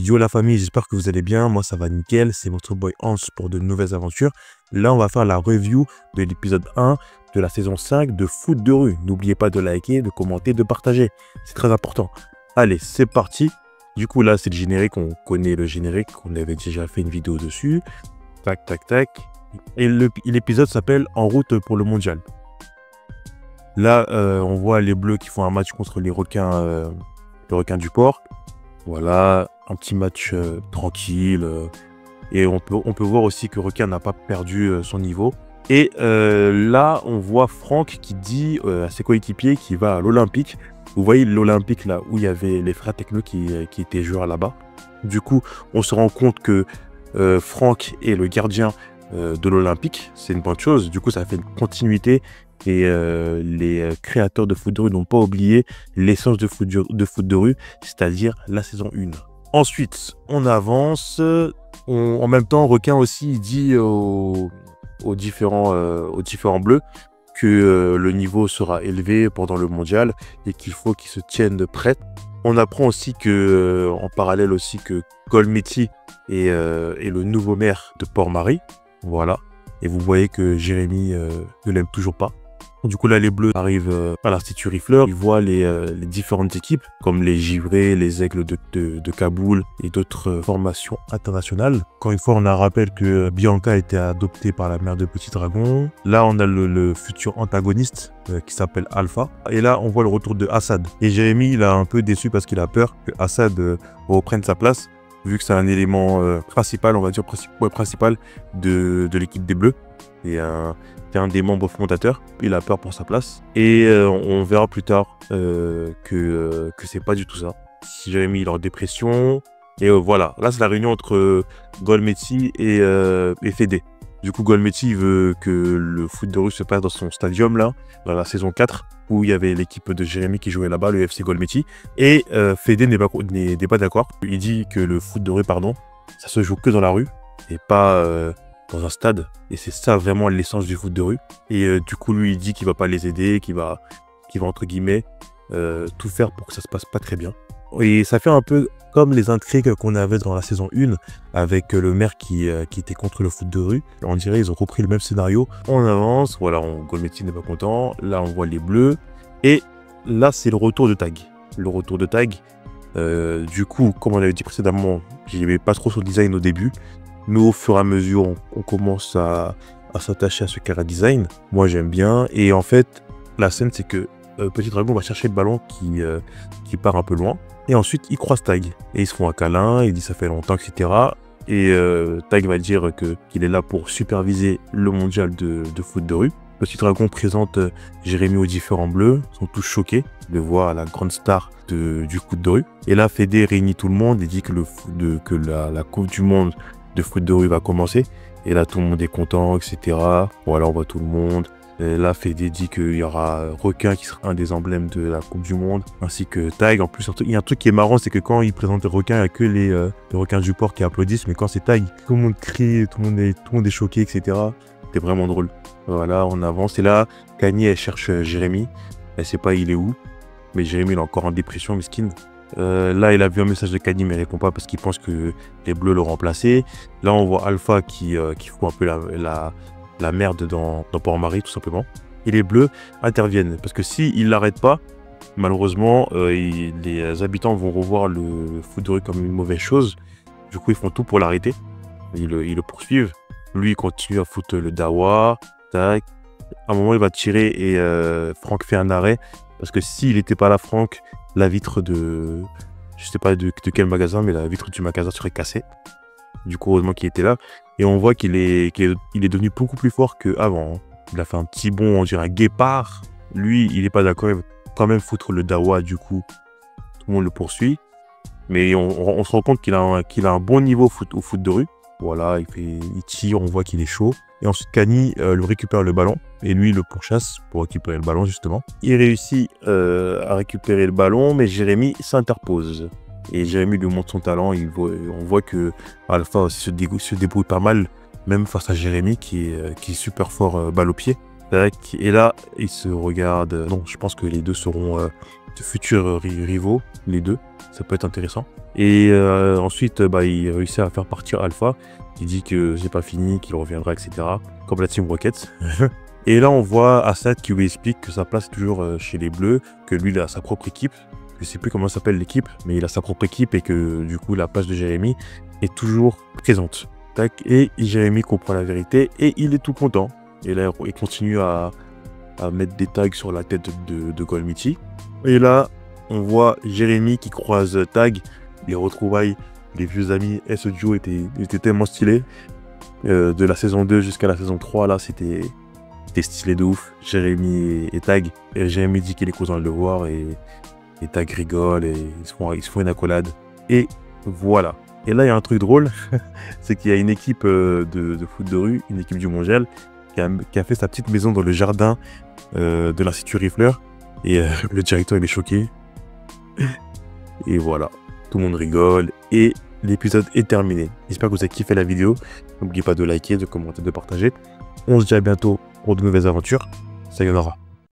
Yo la famille, j'espère que vous allez bien. Moi ça va nickel, c'est votre boy Hans pour de nouvelles aventures. Là on va faire la review de l'épisode 1 de la saison 5 de Foot de rue. N'oubliez pas de liker, de commenter, de partager. C'est très important. Allez, c'est parti. Du coup là c'est le générique, on connaît le générique, on avait déjà fait une vidéo dessus. Tac tac tac. Et l'épisode s'appelle En route pour le mondial. Là on voit les Bleus qui font un match contre les requins, le requin du port. Voilà, un petit match tranquille. Et on peut voir aussi que Requin n'a pas perdu son niveau. Et là, on voit Franck qui dit à ses coéquipiers qu'il va à l'Olympique. Vous voyez l'Olympique là où il y avait les frères Techno qui étaient joueurs là-bas. Du coup, on se rend compte que Franck est le gardien de l'Olympique. C'est une bonne chose. Du coup, ça fait une continuité. Et les créateurs de Foot de rue n'ont pas oublié l'essence de foot de rue, c'est-à-dire la saison 1. Ensuite, on avance. En même temps, Requin aussi dit aux différents bleus que le niveau sera élevé pendant le mondial et qu'il faut qu'ils se tiennent prêts. On apprend aussi que, en parallèle aussi, que Golmety est le nouveau maire de Port-Marie. Voilà. Et vous voyez que Jérémy ne l'aime toujours pas. Du coup, là, les Bleus arrivent à l'Institut Riffleur. Ils voient les différentes équipes, comme les Givrés, les Aigles de Kaboul et d'autres formations internationales. Encore une fois, on a un rappel que Bianca a été adoptée par la mère de Petit Dragon. Là, on a le futur antagoniste qui s'appelle Alpha. Et là, on voit le retour de Assad. Et Jérémy, il est un peu déçu parce qu'il a peur que Assad reprenne sa place, vu que c'est un élément principal, on va dire principal de l'équipe des Bleus. Et un des membres fondateurs, il a peur pour sa place. Et on verra plus tard que c'est pas du tout ça. Si Jérémy il est en dépression. Et voilà, là c'est la réunion entre Golmety et Fédé. Du coup, Golmety veut que le foot de rue se passe dans son stadium là, dans la saison 4, où il y avait l'équipe de Jérémy qui jouait là-bas, le FC Golmety. Et Fédé n'est pas d'accord. Il dit que le foot de rue, ça se joue que dans la rue et pas dans un stade, et c'est ça vraiment l'essence du foot de rue. Et du coup lui il dit qu'il va pas les aider, qu'il va entre guillemets tout faire pour que ça se passe pas très bien. Et ça fait un peu comme les intrigues qu'on avait dans la saison 1 avec le maire qui était contre le foot de rue. On dirait ils ont repris le même scénario. On avance, voilà, Golmety n'est pas content, là on voit les Bleus, et là c'est le retour de Tag. Le retour de Tag, du coup comme on avait dit précédemment, j'aimais pas trop son design au début. Mais au fur et à mesure, on commence à s'attacher à ce chara design. Moi, j'aime bien. Et en fait, la scène, c'est que Petit Dragon va chercher le ballon qui part un peu loin. Et ensuite, il croise Tag. Et ils se font un câlin, il dit ça fait longtemps, etc. Et Tag va dire qu'il est là pour superviser le mondial de foot de rue. Petit Dragon présente Jérémy aux différents bleus. Ils sont tous choqués de voir la grande star du foot de rue. Et là, Fédé réunit tout le monde et dit que la Coupe du Monde de foot de rue va commencer, et là tout le monde est content, etc. Voilà, on voit tout le monde. Et là Fédé dit qu'il y aura Requin qui sera un des emblèmes de la Coupe du Monde, ainsi que Tag. En plus, il y a un truc qui est marrant, c'est que quand il présente le Requin, il n'y a que les requins du port qui applaudissent, mais quand c'est Tag, tout le monde crie, tout le monde est choqué, etc. C'est vraiment drôle. Voilà, on avance, et là Kanye elle cherche Jérémy, elle sait pas il est où, mais Jérémy il est encore en dépression, miskin. Là, il a vu un message de Kanye, mais il répond pas parce qu'il pense que les Bleus l'ont remplacé. Là, on voit Alpha qui fout un peu la merde dans Port-Marie, tout simplement. Et les Bleus interviennent parce que s'ils l'arrêtent pas, malheureusement, les habitants vont revoir le foot de rue comme une mauvaise chose. Du coup, ils font tout pour l'arrêter. Ils le poursuivent. Lui, il continue à foutre le dawa. Tac. À un moment, il va tirer et Franck fait un arrêt parce que s'il n'était pas là, Franck, la vitre je sais pas de quel magasin, mais la vitre du magasin serait cassée. Du coup, heureusement qu'il était là. Et on voit qu'il est devenu beaucoup plus fort qu'avant. Il a fait un petit bond, on dirait un guépard. Lui, il est pas d'accord, il veut quand même foutre le dawa, du coup. Tout le monde le poursuit. Mais on se rend compte qu'il a un bon niveau au foot de rue. Voilà, il tire, on voit qu'il est chaud. Et ensuite, Kanye le récupère le ballon. Et lui, il le pourchasse pour récupérer le ballon, justement. Il réussit à récupérer le ballon, mais Jérémy s'interpose. Et Jérémy lui montre son talent. On voit que Alpha aussi se débrouille pas mal, même face à Jérémy, qui est super fort balle au pied. Et là, ils se regardent. Non, je pense que les deux seront futurs rivaux, les deux. Ça peut être intéressant. Et ensuite, il réussit à faire partir Alpha. Il dit que c'est pas fini, qu'il reviendra, etc. Comme la Team Rocket. Et là, on voit Assad qui lui explique que sa place est toujours chez les Bleus, que lui, il a sa propre équipe. Je sais plus comment s'appelle l'équipe, mais il a sa propre équipe et que du coup, la place de Jérémy est toujours présente. Tac, et Jérémy comprend la vérité et il est tout content. Et là, il continue à mettre des tags sur la tête de Golmiti. Et là, on voit Jérémy qui croise Tag, les retrouvailles, les vieux amis. Et ce duo était tellement stylé. De la saison 2 jusqu'à la saison 3, là, c'était stylé de ouf. Jérémy et Tag. Et Jérémy dit qu'il est content de le voir et Tag rigole et ils se font une accolade. Et voilà. Et là, il y a un truc drôle, c'est qu'il y a une équipe de foot de rue, une équipe du mondial, qui a fait sa petite maison dans le jardin de l'Institut Riffleur. Et le directeur, il est choqué. Et voilà, tout le monde rigole. Et l'épisode est terminé. J'espère que vous avez kiffé la vidéo. N'oubliez pas de liker, de commenter, de partager. On se dit à bientôt pour de nouvelles aventures. Sayonara.